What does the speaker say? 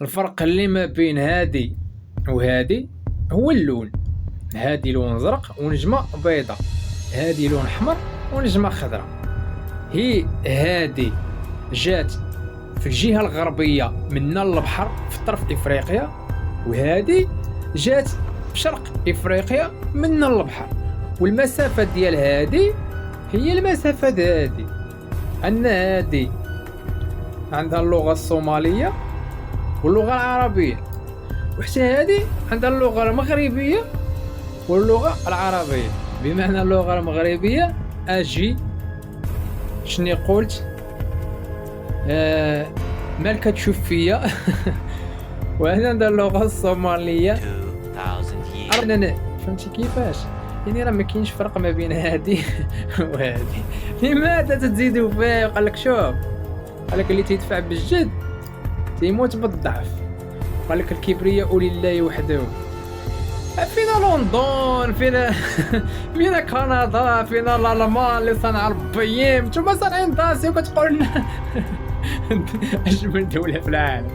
الفرق اللي ما بين هادي وهادي هو اللون. هادي لون زرق ونجمة بيضة، هادي لون أحمر ونجمة خضراء. هي هادي جات في الجهة الغربية من البحر في طرف إفريقيا، وهادي جات في شرق إفريقيا من البحر. والمسافة ديال هادي هي المسافة هادي، أن هادي عندها اللغة الصومالية واللغة العربية، وحتى هادي عندها اللغة المغربية واللغة العربية. بمعنى اللغة المغربية أجي شني قلت مالك تشوف فيا وهنا عندها اللغة الصومالية. 2000 years. أنا فهمتي كيفاش؟ يعني راه ما كاينش فرق ما بين هادي وهادي. لماذا تزيدوا فيه؟ قال لك شوف، قال لك اللي تيدفع بالجد تيموت بالضعف، قال لك الكبرياء لله وحده. فينا لندن، فينا كندا، فينا الالمان اللي صنع البيم، نتوما صانعين داسي وكتقول لنا اجمل دولة في العالم.